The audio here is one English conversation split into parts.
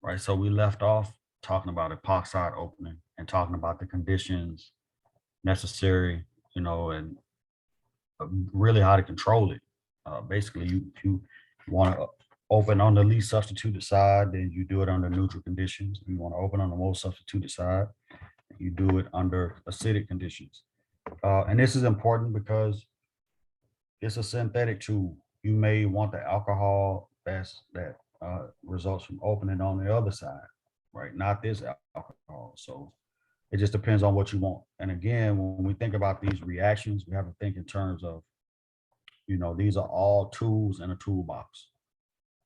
right? So we left off talking about epoxide opening and talking about the conditions necessary, and really how to control it. Basically, you want to open on the least substituted side, then you do it under neutral conditions. You want to open on the most substituted side, you do it under acidic conditions. And this is important because it's a synthetic tool. You may want the alcohol that results from opening on the other side, right? Not this alcohol. So it just depends on what you want. And again, when we think about these reactions, we have to think in terms of, these are all tools in a toolbox,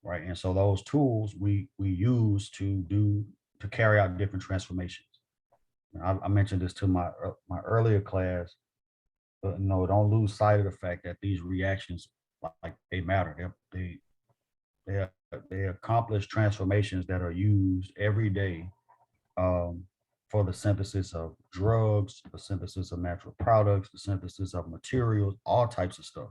right? And so those tools we use to carry out different transformations. I mentioned this to my earlier class, but no, don't lose sight of the fact that these reactions, like they matter. They they accomplish transformations that are used every day, for the synthesis of drugs, the synthesis of natural products, the synthesis of materials, all types of stuff.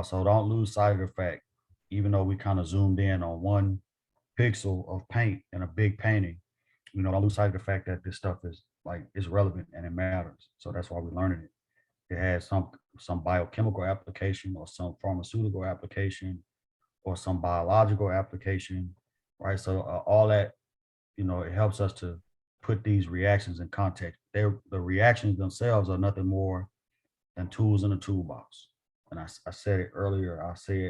So don't lose sight of the fact, even though we kind of zoomed in on one pixel of paint in a big painting, don't lose sight of the fact that this stuff is relevant and it matters. So that's why we're learning it. It has some biochemical application or some pharmaceutical application or some biological application, right? So all that, it helps us to put these reactions in context. The reactions themselves are nothing more than tools in a toolbox. And I said it earlier. I said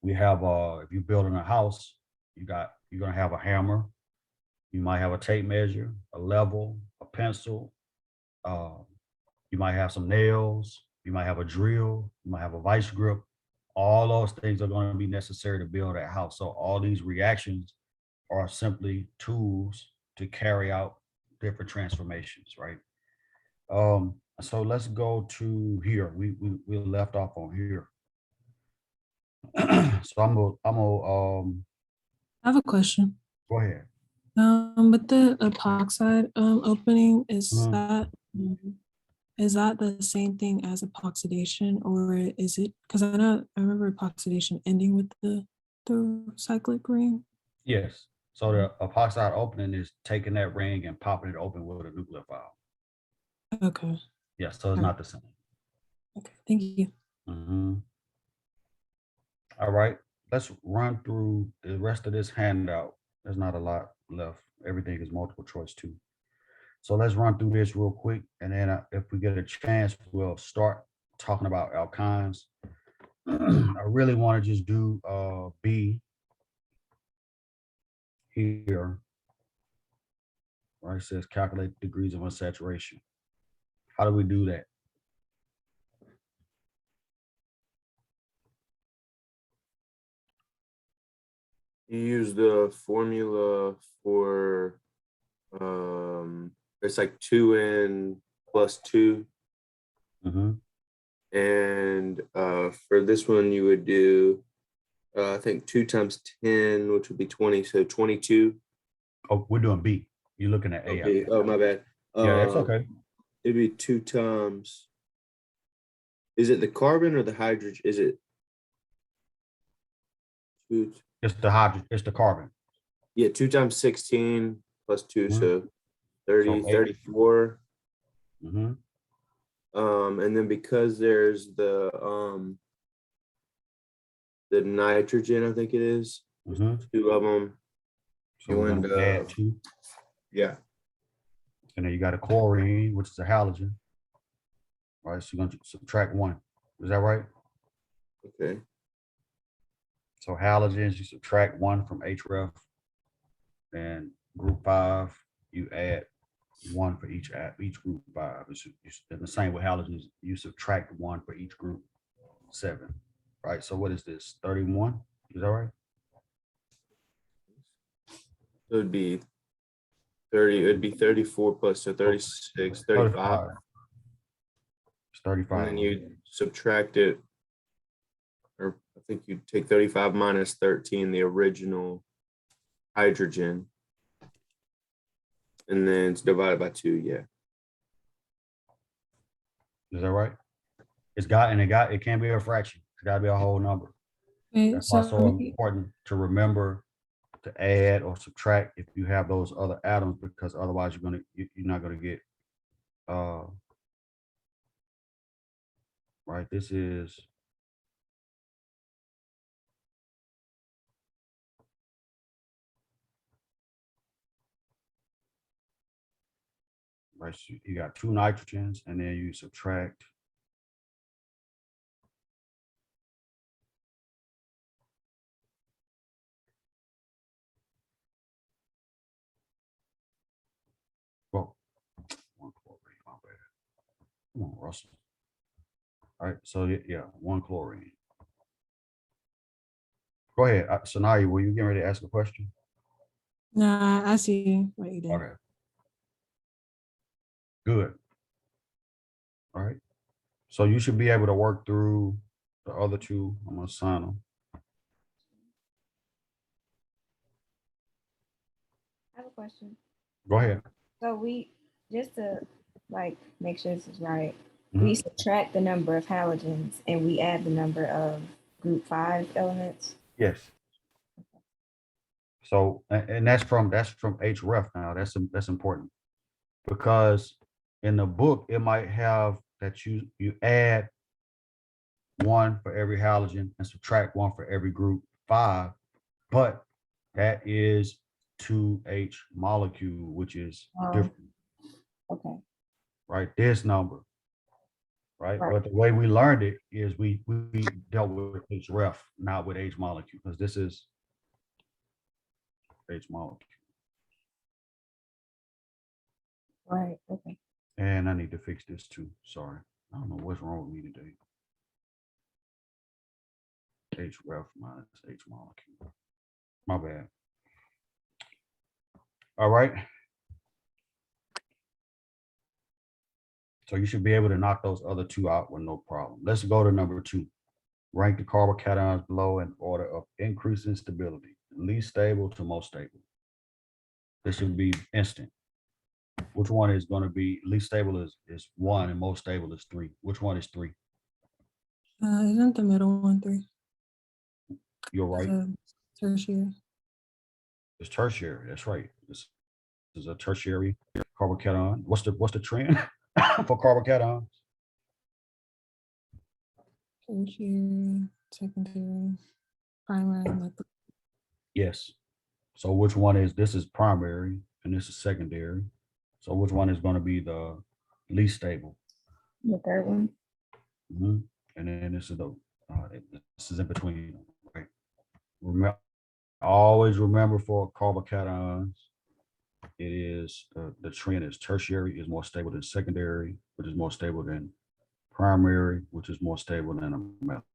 we have if you're building a house, you're gonna have a hammer. You might have a tape measure, a level, a pencil. Uh, you might have some nails. You might have a drill. You might have a vice grip. All those things are going to be necessary to build that house. So all these reactions are simply tools to carry out different transformations, right? So let's go to here. We left off on here. So I have a question. go ahead. With the epoxide opening, Mhm. is that the same thing as epoxidation, or is it? Because I remember epoxidation ending with the cyclic ring. Yes. So the epoxide opening is taking that ring and popping it open with a nucleophile. Okay. Yes, so it's not the same. Okay. Thank you. Mhm. All right, let's run through the rest of this handout. There's not a lot left. Everything is multiple choice too. So let's run through this real quick. And then if we get a chance, we'll start talking about alkynes. I really want to just do B here, where it says calculate degrees of unsaturation. How do we do that? You use the formula for it's like 2n plus 2. Mm-hmm. And for this one you would do I think 2 times 10, which would be 20, so 22. Oh, we're doing B. You're looking at A. Okay. Oh, my bad. Yeah, that's okay. It'd be 2 times. Is it the carbon or the hydrogen? Is it? It's the hydrogen. It's the carbon. Yeah, 2 times 16 plus 2, so 30, So 34. Mm-hmm. And then because there's the nitrogen, I think it is, 2 of them. So you end up add 2. Yeah. And then you got a chlorine, which is a halogen. All right, so you're going to subtract 1. Is that right? Okay. So halogens, you subtract 1 from HREF. And group 5, you add 1 for each group 5. It's the same with halogens. You subtract 1 for each group 7. Right. So what is this? 31? Is that right? It would be 30. It would be 34 plus, so 36, 35. It's 35. And then you subtract it, or I think you take 35 minus 13, the original hydrogen, and then it's divided by 2. Yeah. Is that right? It can't be a fraction. It's got to be a whole number. Okay, That's why so it's so important to remember to add or subtract if you have those other atoms, because otherwise you're not gonna get right. This is right. So you got 2 nitrogens, and then you subtract. Well, 1 chlorine. My bad. Come on, Russell. All right. So yeah, 1 chlorine. Go ahead. Sanaya, were you getting ready to ask a question? nah, I see what you did. Okay. Good. All right. So you should be able to work through the other 2. I'm gonna sign them. I have a question. Go ahead. So we, just to like make sure this is right, we subtract the number of halogens and we add the number of group 5 elements. Yes. So, and that's from HREF now. That's important, because in the book it might have that you add 1 for every halogen and subtract 1 for every group 5, but that is 2H molecule, which is different, Okay. right? This number, right? Right. But the way we learned it is we dealt with HREF, not with H molecule, because this is H molecule. Right. Okay. And I need to fix this too. Sorry. I don't know what's wrong with me today. HREF minus H molecule. My bad. All right. So you should be able to knock those other 2 out with no problem. Let's go to number 2. Rank the carbocations below in order of increasing stability, least stable to most stable. This should be instant. Which one is going to be least stable is 1 and most stable is 3. Which one is 3? Isn't the middle one 3? You're right. Tertiary. It's tertiary. That's right. This is a tertiary carbocation. What's the trend for carbocations? Tertiary, secondary, primary, method. Yes. So which one is this is primary and this is secondary. So which one is going to be the least stable? The third one. And then this is in between, right? Remember, always remember for carbocations, it is the trend is tertiary is more stable than secondary, which is more stable than primary, which is more stable than a methyl.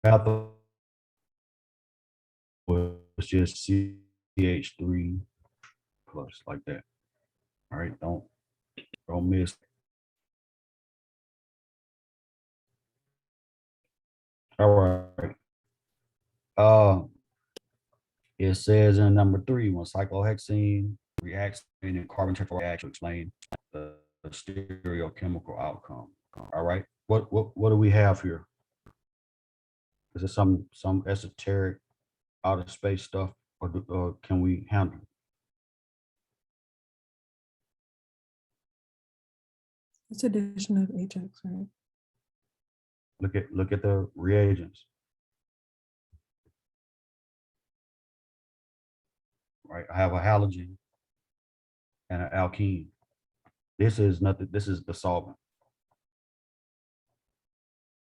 Methyl was just CH3 plus like that. All right, don't miss. All right. It says in number 3, when cyclohexene reacts in carbon tetrahydride to explain the stereochemical outcome. All right. What do we have here? Is it some esoteric outer space stuff, or can we handle it? It's addition of HX, right? Look at the reagents. Right. I have a halogen and an alkene. This is nothing. This is the solvent.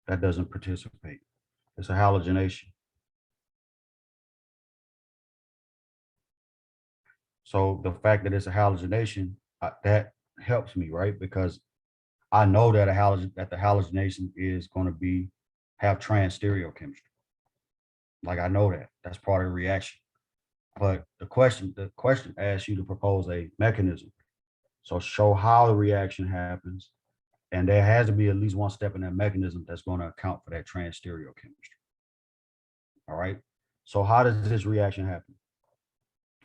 That doesn't participate. It's a halogenation. So the fact that it's a halogenation, that helps me, right? Because I know that the halogenation is going to have trans stereochemistry. Like I know that's part of the reaction. But the question asks you to propose a mechanism. So show how the reaction happens, and there has to be at least one step in that mechanism that's going to account for that trans stereochemistry. All right. So how does this reaction happen?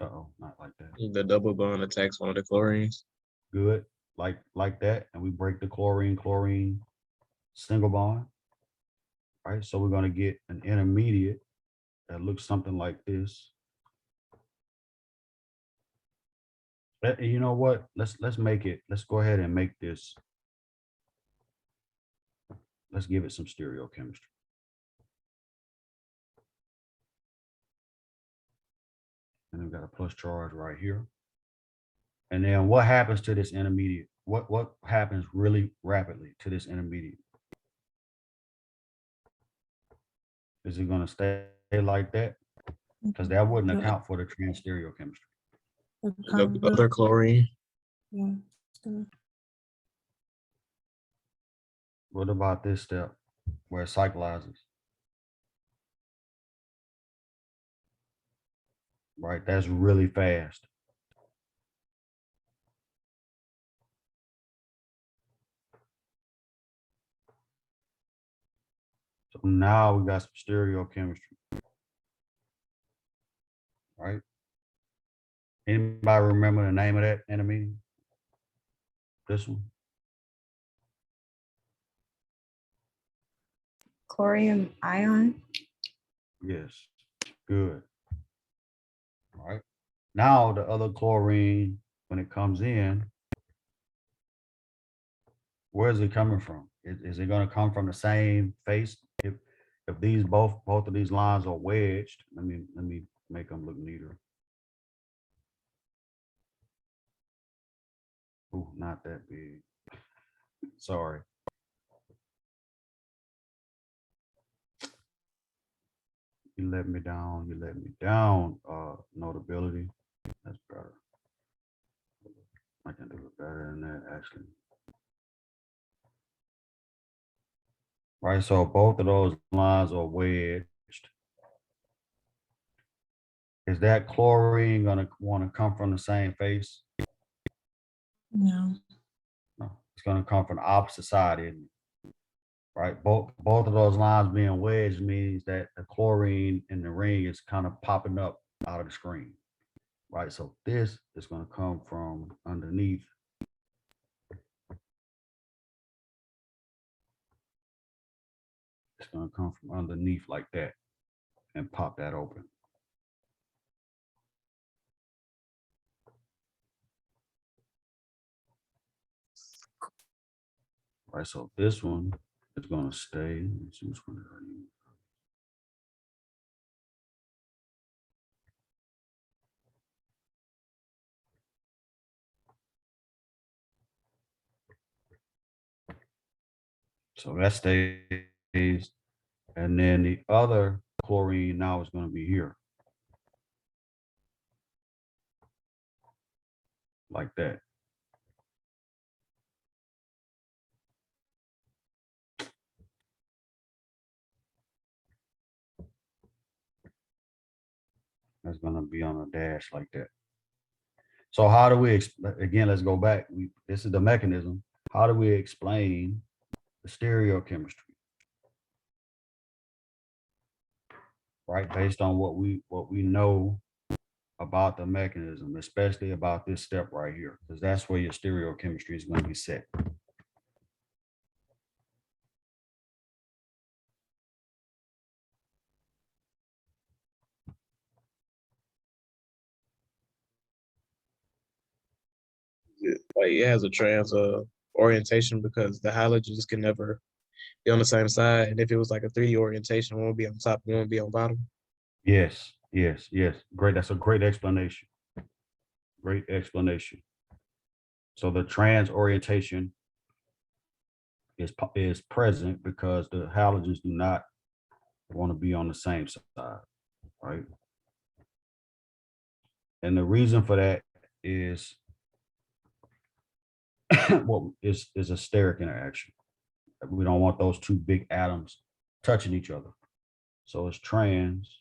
Uh-oh, not like that. The double bond attacks one of the chlorines. Good, like that, and we break the chlorine single bond. right? So we're gonna get an intermediate that looks something like this. You know what? Let's make it. Let's go ahead and make this. Let's give it some stereochemistry. And we've got a plus charge right here. And then what happens to this intermediate? What happens really rapidly to this intermediate? Is it going to stay like that? Because that wouldn't The- account for the trans stereochemistry. the The other chlorine. yeah, it's gonna- What about this step where it cyclizes? Right, that's really fast. So now we got some stereochemistry. Right? Anybody remember the name of that intermediate? This one? Chlorium ion. Yes. Good. All right. Now the other chlorine, when it comes in, where is it coming from? Is it going to come from the same face? If these both of these lines are wedged, let me make them look neater. Oh, not that big. Sorry. You let me down. You let me down. Notability. That's better. I can do it better than that, actually. Right, so both of those lines are wedged. Is that chlorine gonna want to come from the same face? No, No, it's gonna come from the opposite side, isn't it? Right, both of those lines being wedged means that the chlorine in the ring is kind of popping up out of the screen. Right, so this is gonna come from underneath. It's gonna come from underneath like that and pop that open. Right, so this one is gonna stay. Let's see which one did I use. So that stays. And then the other chlorine now is gonna be here. Like that. That's gonna be on a dash like that. So how do we, again, let's go back. This is the mechanism. How do we explain the stereochemistry? Right, based on what we know about the mechanism, especially about this step right here, because that's where your stereochemistry is going to be set. Like it has a trans orientation because the halogens can never be on the same side. And if it was like a 3D orientation, one would be on top, one would be on bottom. Yes, yes, yes. Great. That's a great explanation. Great explanation. So the trans orientation is present because the halogens do not want to be on the same side, right? And the reason for that is what is a steric interaction. We don't want those two big atoms touching each other. So it's trans.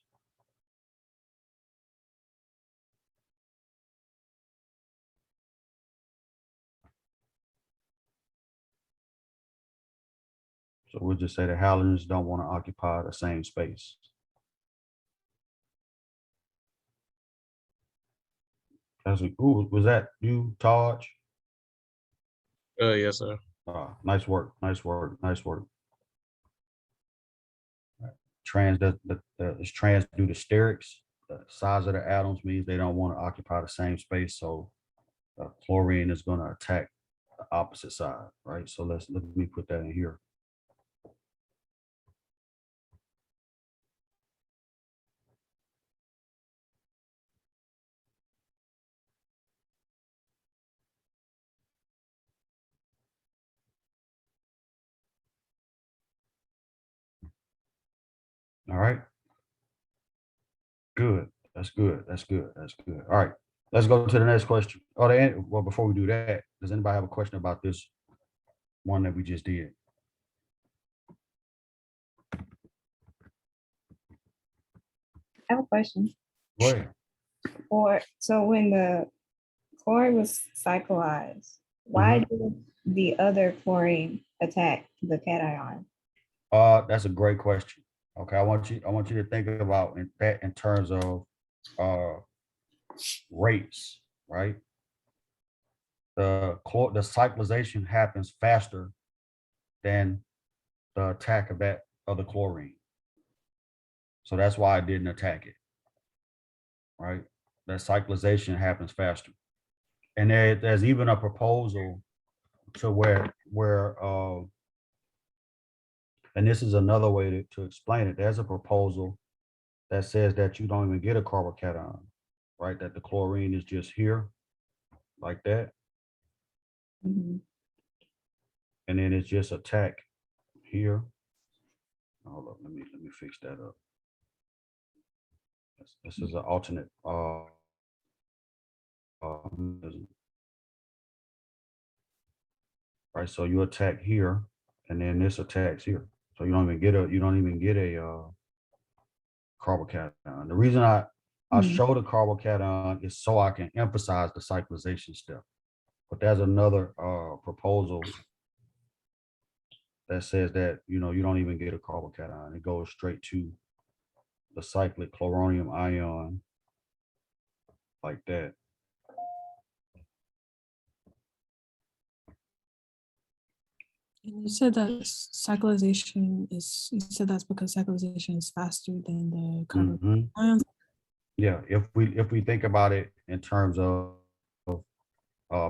So we'll just say the halogens don't want to occupy the same space. Ooh, was that you, Taj? Yes, sir. Nice work, nice work, nice work. it's trans due to sterics. The size of the atoms means they don't want to occupy the same space. So chlorine is going to attack the opposite side, right? So let me put that in here. All right. Good. That's good. That's good. That's good. All right. Let's go to the next question. Oh, well, before we do that, does anybody have a question about this one that we just did? I have a question. Go ahead. So when the chlorine was cyclized, why did the other chlorine attack the cation? That's a great question. Okay, I want you to think about that in terms of rates, right? The cyclization happens faster than the attack of the chlorine. So that's why I didn't attack it. Right? That cyclization happens faster. And there's even a proposal to where and this is another way to explain it. There's a proposal that says that you don't even get a carbocation, right? That the chlorine is just here, like that. Mhm. And then it's just attack here. Hold up, let me fix that up. This is an alternate right? So you attack here, and then this attacks here. So you don't even get a carbocation. The reason I show the carbocation is so I can emphasize the cyclization step. But there's another proposal that says that you don't even get a carbocation. It goes straight to the cyclic chloronium ion like that. And you said that cyclization is, you said that's because cyclization is faster than the carbon Mhm. ions. Yeah, if we think about it in terms of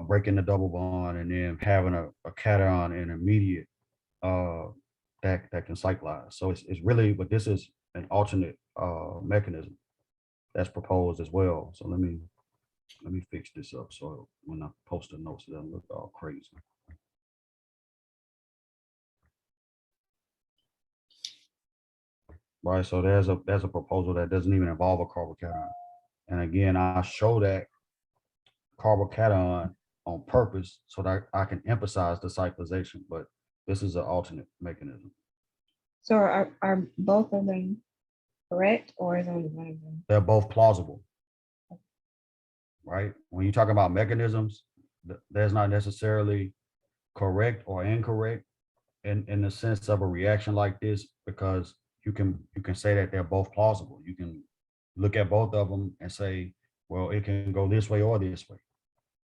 breaking the double bond and then having a cation intermediate that can cyclize. So it's really, but this is an alternate mechanism that's proposed as well. So let me fix this up so when I post the notes, it doesn't look all crazy. Right, so there's a proposal that doesn't even involve a carbocation. And again, I show that carbocation on purpose so that I can emphasize the cyclization, but this is an alternate mechanism. So are both of them correct, or is only one of them? They're both plausible, right? When you talk about mechanisms, there's not necessarily correct or incorrect in the sense of a reaction like this, because you can say that they're both plausible. You can look at both of them and say, well, it can go this way or this way.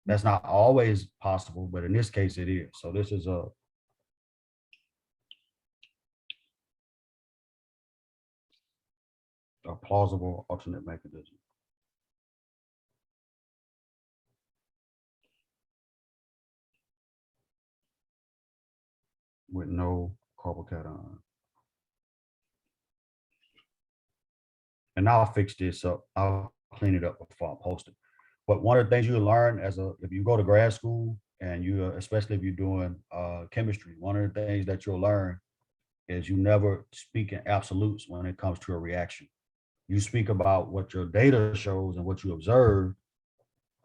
That's not always possible, but in this case it is. So this is a plausible alternate mechanism. With no carbocation. And I'll fix this up. I'll clean it up before I post it. But one of the things you learn if you go to grad school and especially if you're doing chemistry, one of the things that you'll learn is you never speak in absolutes when it comes to a reaction. You speak about what your data shows and what you observe,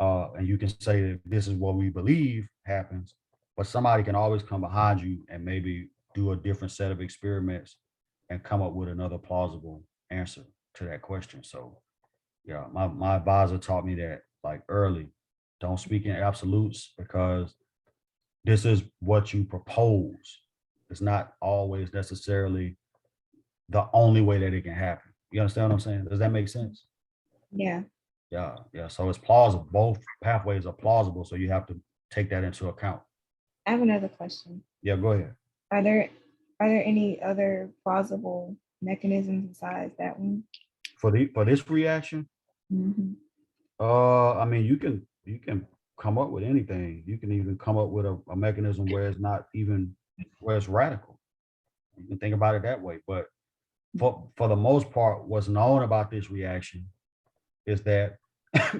and you can say that this is what we believe happens, but somebody can always come behind you and maybe do a different set of experiments and come up with another plausible answer to that question. So yeah, my advisor taught me that like early, don't speak in absolutes because this is what you propose. It's not always necessarily the only way that it can happen. You understand what I'm saying? Does that make sense? Yeah. Yeah. So it's plausible. Both pathways are plausible. So you have to take that into account. I have another question. Yeah, go ahead. Are there any other plausible mechanisms besides that one? For this reaction, Mhm. I mean, you can come up with anything. You can even come up with a mechanism where it's not even where it's radical. You can think about it that way. But for the most part, what's known about this reaction is that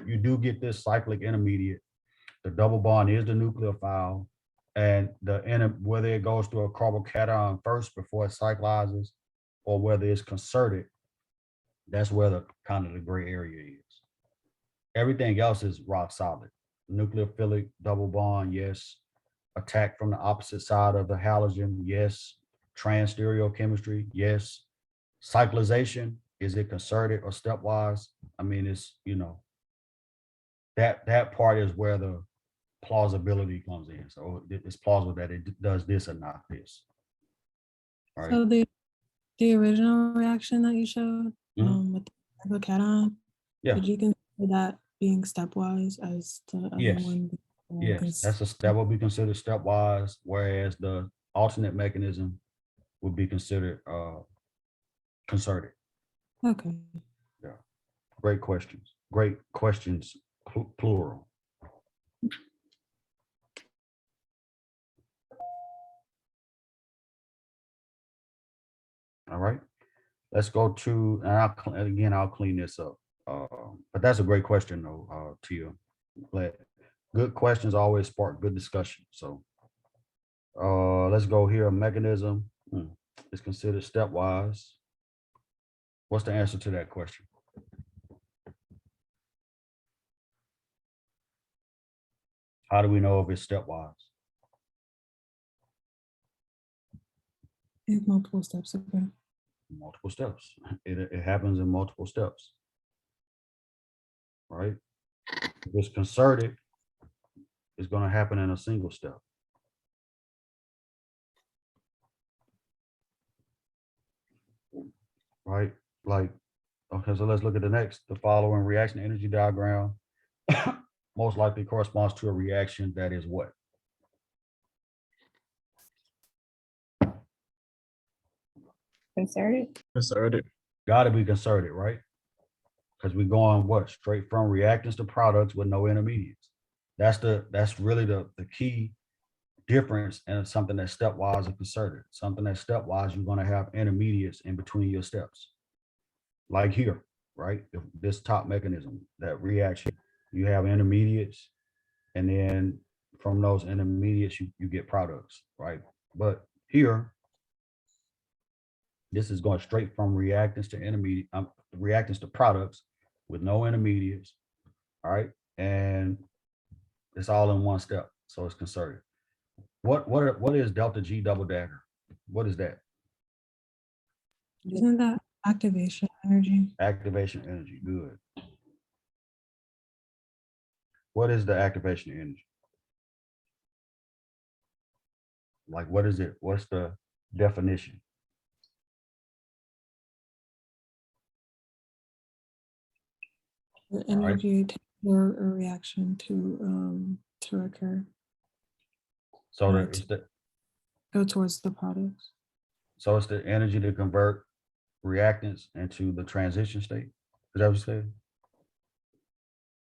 you do get this cyclic intermediate. The double bond is the nucleophile, and whether it goes through a carbocation first before it cyclizes, or whether it's concerted, that's where the kind of the gray area is. Everything else is rock solid. Nucleophilic double bond, yes. Attack from the opposite side of the halogen, yes. Trans stereochemistry, yes. Cyclization, is it concerted or stepwise? I mean, it's, that part is where the plausibility comes in. So it's plausible that it does this or not this. All right. So the original reaction that you showed with the cation, Yeah. would you consider that being stepwise as the other Yes. one? Yes, that will be considered stepwise, whereas the alternate mechanism would be considered concerted. Okay. Yeah. Great questions. Great questions, plural. All right. Let's go to, and I'll clean this up. But that's a great question though, Tia. Glad. Good questions always spark good discussion. So let's go here. A mechanism is considered stepwise. What's the answer to that question? How do we know if it's stepwise? If multiple steps, okay. Multiple steps. It happens in multiple steps. Right? If it's concerted, it's going to happen in a single step. Right? Like, okay, so let's look at the next. The following reaction energy diagram most likely corresponds to a reaction that is what? Concerted? Concerted. Got to be concerted, right? Because we're going what? Straight from reactants to products with no intermediates. That's really the key difference in something that's stepwise and concerted. Something that's stepwise, you're going to have intermediates in between your steps. Like here, right? This top mechanism, that reaction, you have intermediates, and then from those intermediates, you get products, right? But here, this is going straight from reactants to intermediate, reactants to products with no intermediates, all right? And it's all in one step, so it's concerted. What is delta G double dagger? What is that? Isn't that activation energy? Activation energy, good. What is the activation energy? Like, what is it? What's the definition? The All right. energy for a reaction to occur, So Right. it's the go towards the products. so it's the energy to convert reactants into the transition state. Is that what you said?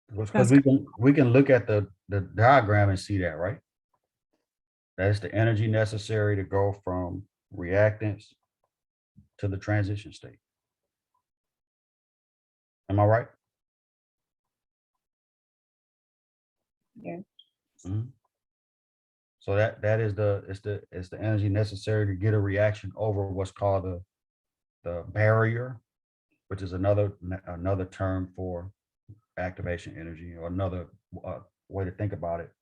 Because That's we can look at the diagram and see that, right? That is the energy necessary to go from reactants to the transition state. Am I right? Yeah. Mhm. So that is it's the energy necessary to get a reaction over what's called the barrier, which is another term for activation energy, or another way to think about it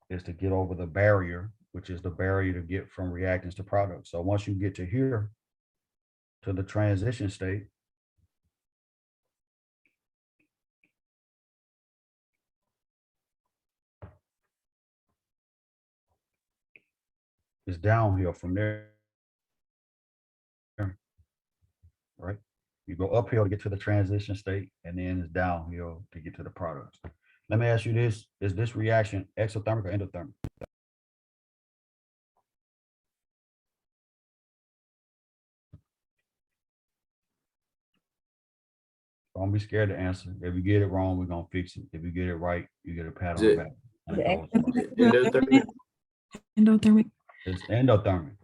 is to get over the barrier, which is the barrier to get from reactants to products. So once you get to here, to the transition state, it's downhill from there, right? You go uphill to get to the transition state, and then it's downhill to get to the products. Let me ask you this: is this reaction exothermic or endothermic? Don't be scared to answer. If you get it wrong, we're gonna fix it. If you get it right, you get a pat Is on the it- back. And is it it goes on. Endothermic? Endothermic. It's endothermic.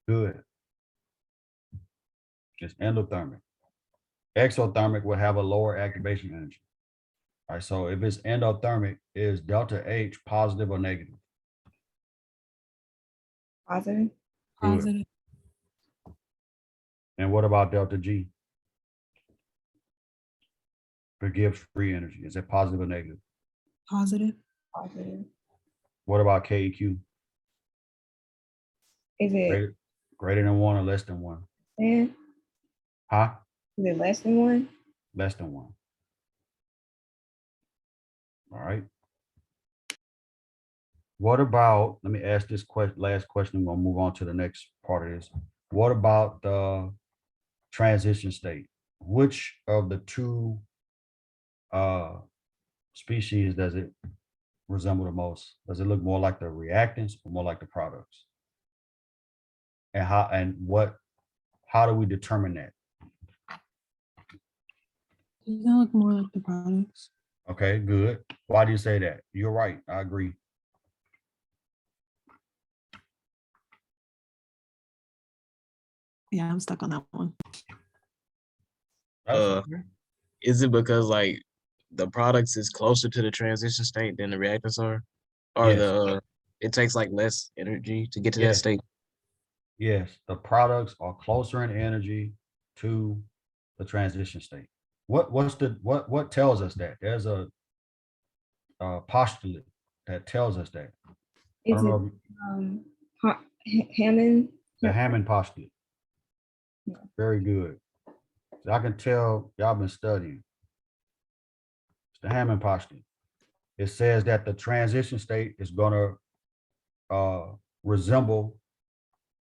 Good. It's endothermic. Exothermic will have a lower activation energy. All right, so if it's endothermic, is delta H positive or negative? Positive. Good. Positive. And what about delta G? It gives free energy. Is it positive or negative? Positive. Positive. What about KEQ? Is it Greater than 1 or less than 1? then? Huh? Is it less than 1? Less than 1. All right. What about, let me ask this last question. We'll move on to the next part of this. What about the transition state? Which of the two species does it resemble the most? Does it look more like the reactants or more like the products? And how do we determine that? Does that look more like the products? Okay, good. Why do you say that? You're right. I agree. Yeah, I'm stuck on that one. That's Uh, okay. Is it because like the products is closer to the transition state than the reactants are? Or Yes. it takes like less energy to get to that Yes. state? Yes, the products are closer in energy to the transition state. What tells us that? There's a postulate that tells us that. I Is don't it know Hammond? the Hammond postulate. Yeah. Very good. So I can tell y'all been studying. It's the Hammond postulate. It says that the transition state is gonna resemble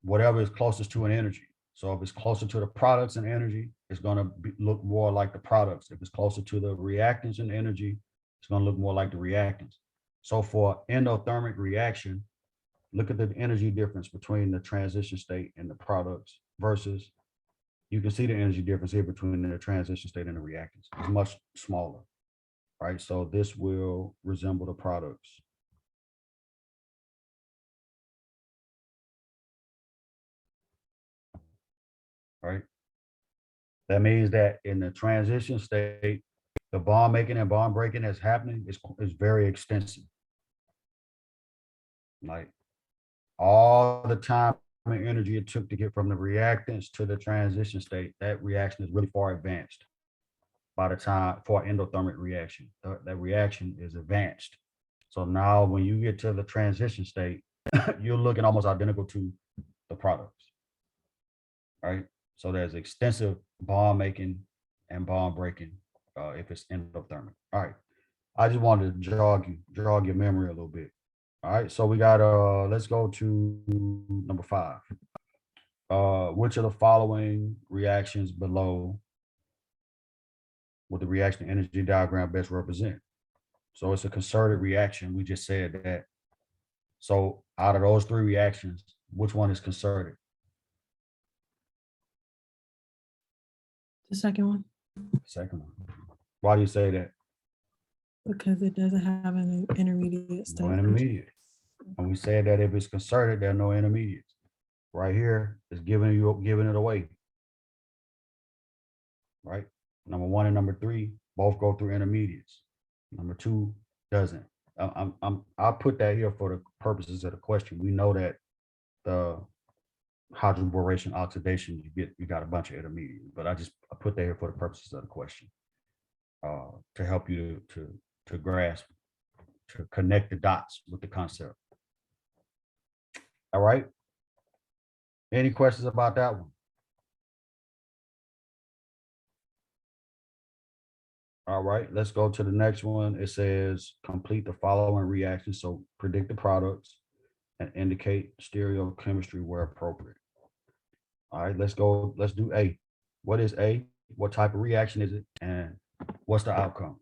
whatever is closest to an energy. So if it's closer to the products and energy, it's going to look more like the products. If it's closer to the reactants and energy, it's going to look more like the reactants. So for endothermic reaction, look at the energy difference between the transition state and the products versus, you can see the energy difference here between the transition state and the reactants. It's much smaller, right? So this will resemble the products. Right? That means that in the transition state, the bond making and bond breaking that's happening is very extensive. Like all the time and energy it took to get from the reactants to the transition state, that reaction is really far advanced by the time for endothermic reaction. That reaction is advanced. So now when you get to the transition state, you're looking almost identical to the products, right? So there's extensive bond making and bond breaking if it's endothermic. All right. I just wanted to jog your memory a little bit. All right. So we got let's go to number 5. Which of the following reactions below would the reaction energy diagram best represent? So it's a concerted reaction. We just said that. So out of those 3 reactions, which one is concerted? The second one, Second one. Why do you say that? because it doesn't have an intermediate No step. intermediate. And we said that if it's concerted, there are no intermediates. Right here is giving it away. Right. Number 1 and number 3 both go through intermediates. Number 2 doesn't. I'll put that here for the purposes of the question. We know that the hydroboration oxidation, you got a bunch of intermediates, but I put that here for the purposes of the question to help you to grasp, to connect the dots with the concept. All right. Any questions about that one? All right, let's go to the next one. It says complete the following reactions. So predict the products and indicate stereochemistry where appropriate. All right, let's go. Let's do A. What is A? What type of reaction is it? And what's the outcome?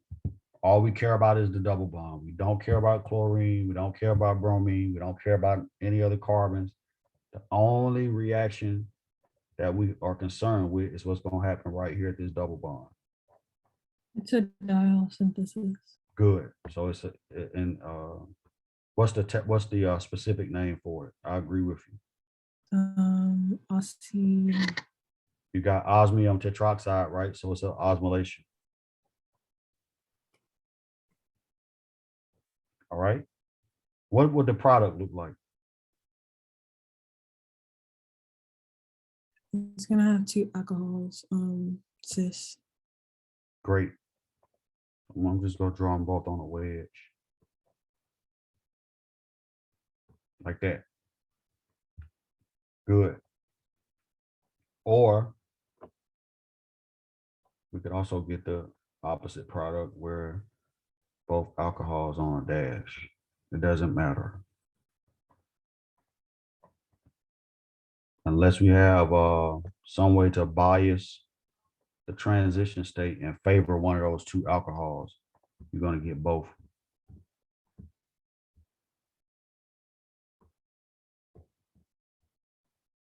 All we care about is the double bond. We don't care about chlorine. We don't care about bromine. We don't care about any other carbons. The only reaction that we are concerned with is what's going to happen right here at this double bond. It's a diol synthesis. Good. So it's what's the specific name for it? I agree with you. Oxy. You got osmium tetroxide, right? So it's an osmolation. All right. What would the product look like? It's gonna have two alcohols, cis. Great. I'm just gonna draw them both on a wedge. Like that. Good. Or we could also get the opposite product where both alcohols on a dash. It doesn't matter. Unless we have some way to bias the transition state in favor of one of those two alcohols, you're going to get both.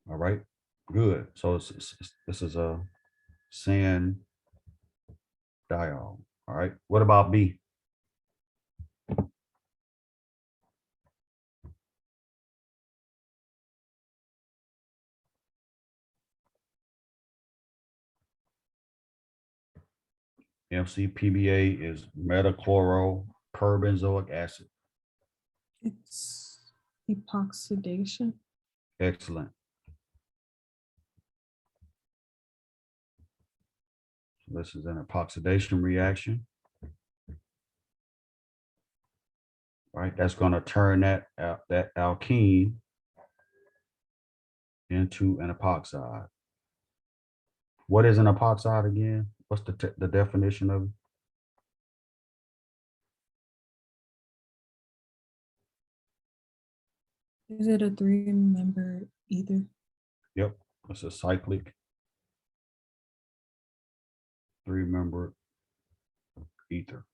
All right, good. So this is a sand diol. All right, what about B? MCPBA is metachloroperbenzoic acid. It's epoxidation. Excellent. So this is an epoxidation reaction. Right, that's going to turn that alkene into an epoxide. What is an epoxide again? What's the definition of it? Is it a 3-member ether? Yep, it's a cyclic 3-member ether.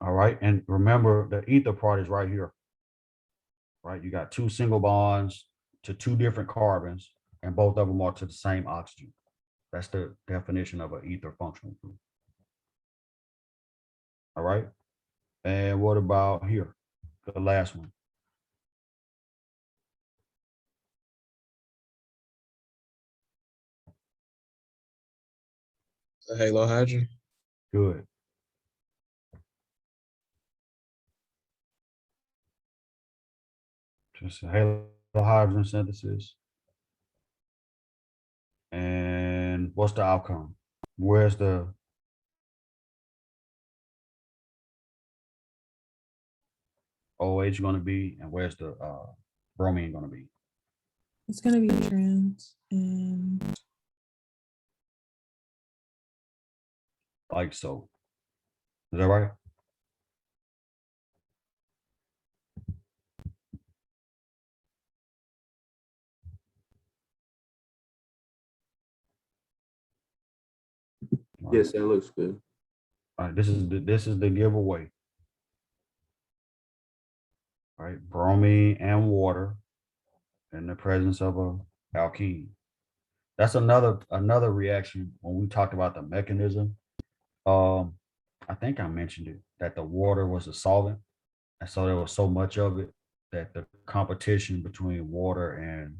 All right, and remember the ether part is right here. Right, you got two single bonds to two different carbons, and both of them are to the same oxygen. That's the definition of an ether functional group. All right, and what about here, the last one? The halohydrogen. Good. Just a halohydrogen synthesis. And what's the outcome? Where's the OH going to be, and where's the bromine going to be? It's gonna be trans and Like so. Is that right? All right. Yes, that looks good. All right, this is the giveaway. All right, bromine and water in the presence of a alkene. That's another reaction when we talked about the mechanism. I think I mentioned it that the water was a solvent, and so there was so much of it that the competition between water and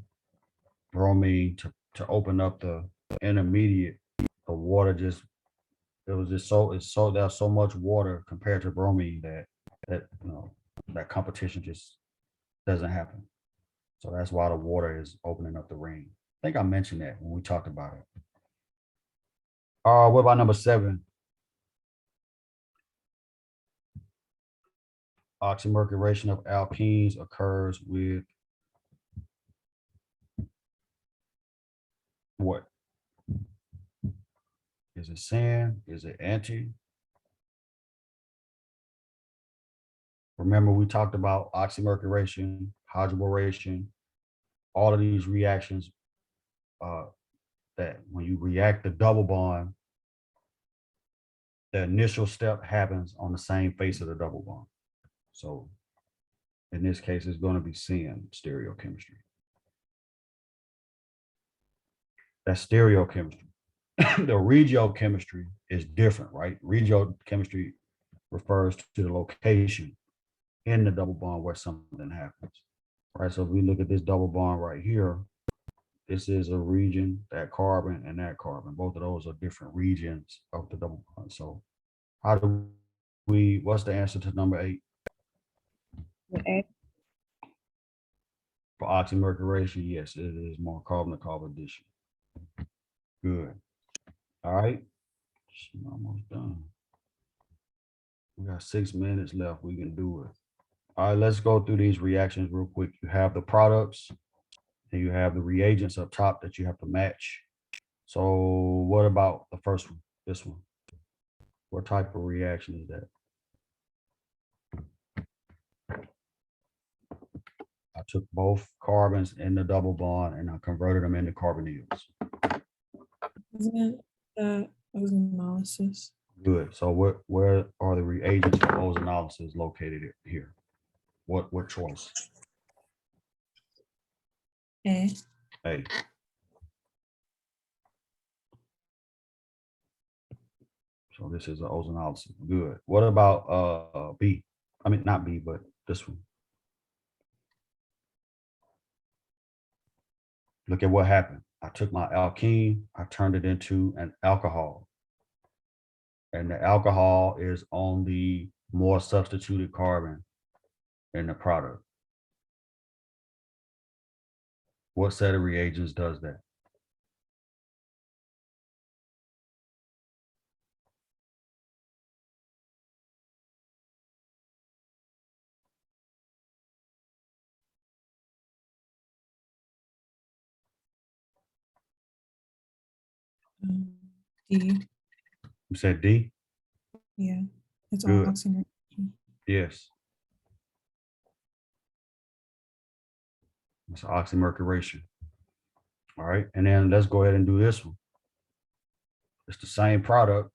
bromine to open up the intermediate, the water just there's so much water compared to bromine that that competition just doesn't happen. So that's why the water is opening up the ring. I think I mentioned that when we talked about it. What about number 7? Oxymercuration of alkenes occurs with what? Is it sand? Is it anti? Remember, we talked about oxymercuration, hydroboration, all of these reactions that when you react the double bond, the initial step happens on the same face of the double bond. So In this case, it's going to be CHEM stereochemistry. That's stereochemistry. The regiochemistry is different, right? Regiochemistry refers to the location in the double bond where something happens, right? So if we look at this double bond right here, this is a region, that carbon and that carbon. Both of those are different regions of the double bond. So how do we, what's the answer to number 8? For oxymercuration, yes, it is more carbon to carbon addition. Good. All right. Almost done. We got 6 minutes left. We can do it. All right, let's go through these reactions real quick. You have the products and you have the reagents up top that you have to match. So what about the first one, this one? What type of reaction is that? I took both carbons in the double bond and I converted them into carbonyls. Isn't that ozonolysis? Good. So where are the reagents for ozonolysis located here? What choice? A. A. So this is an ozonolysis. Good. What about B? I mean, not B, but this one. Look at what happened. I took my alkene, I turned it into an alcohol. And the alcohol is on the more substituted carbon in the product. What set of reagents does that? D. You said D? Yeah. It's Good. oxygen. Yes. It's oxymercuration. All right. And then let's go ahead and do this one. It's the same product,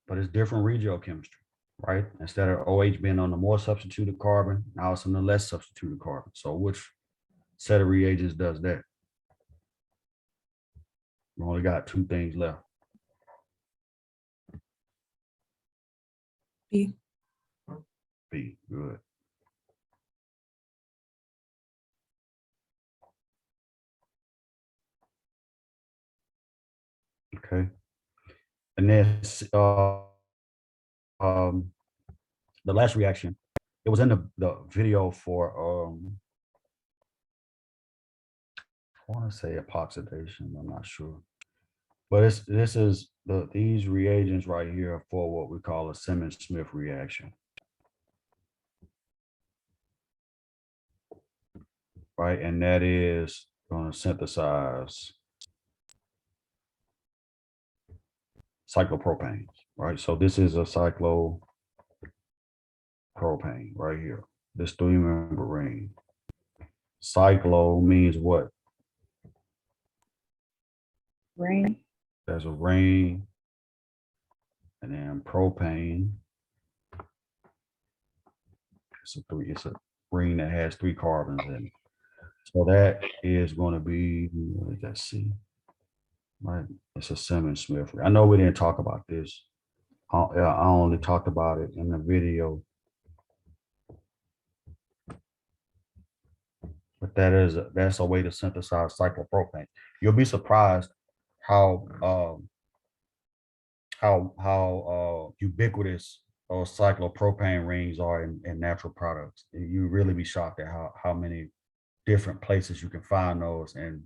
but it's different regiochemistry, right? Instead of OH being on the more substituted carbon, now it's on the less substituted carbon. So which set of reagents does that? We only got 2 things left. B. B, good. Okay. And then the last reaction, it was in the video for I want to say epoxidation, I'm not sure. But these reagents right here for what we call a Simmons-Smith reaction. Right, and that is going to synthesize cyclopropanes, right? So this is a cyclopropane right here, this 3-member ring. Cyclo means what? Ring. There's a ring, and then propane. It's a ring that has 3 carbons in it. So that is going to be, what is that, C? Right, it's a Simmons-Smith. I know we didn't talk about this. I only talked about it in the video. But that's a way to synthesize cyclopropane. You'll be surprised how ubiquitous those cyclopropane rings are in natural products. You really be shocked at how many different places you can find those, and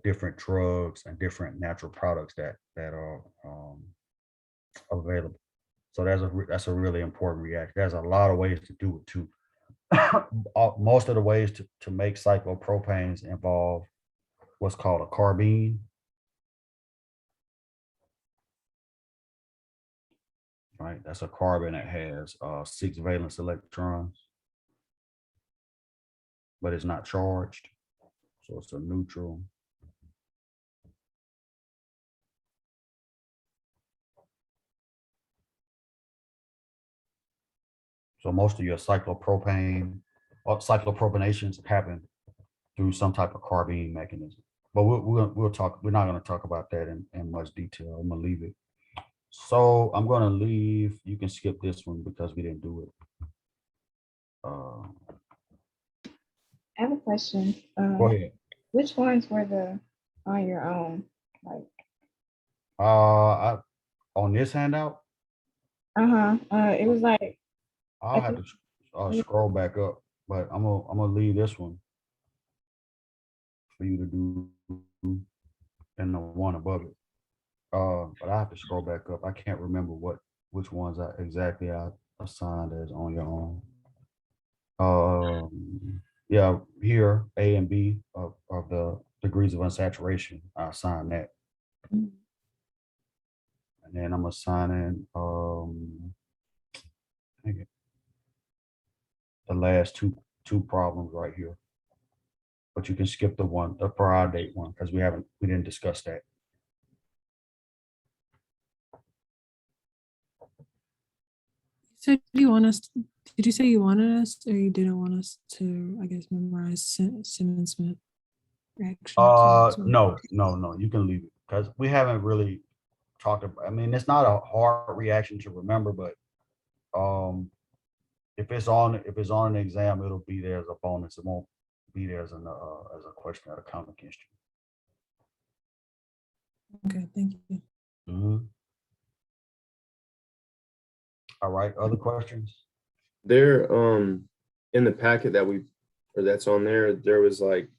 different drugs and different natural products that are available. So that's a really important reaction. There's a lot of ways to do it too. Most of the ways to make cyclopropanes involve what's called a carbene. Right, that's a carbon that has 6 valence electrons, but it's not charged, so it's a neutral. So most of your cyclopropane cyclopropanations happen through some type of carbene mechanism. But we'll talk. We're not going to talk about that in much detail. I'm gonna leave it. So I'm gonna leave. You can skip this one because we didn't do it. I have a question. Go ahead. Which ones were the on your own? Like, On this handout, it was like, I'll have to scroll back up, but I'm gonna leave this one for you to do, and the one above it. But I have to scroll back up. I can't remember which ones I assigned as on your own. Yeah, here A and B of the degrees of unsaturation, I assigned that, Mhm. and then I'm assigning the last two problems right here. But you can skip the prior date one because we didn't discuss that. So do you want us, did you say you wanted us or you didn't want us to, I guess, memorize Simmons Smith reactions? No, you can leave it because we haven't really talked about. I mean, it's not a hard reaction to remember, but if it's on an exam, it'll be there as a bonus. It won't be there as a question at a counter against Okay, thank you. you. Mhm. All right, other questions? There, in the packet that's on there, there was like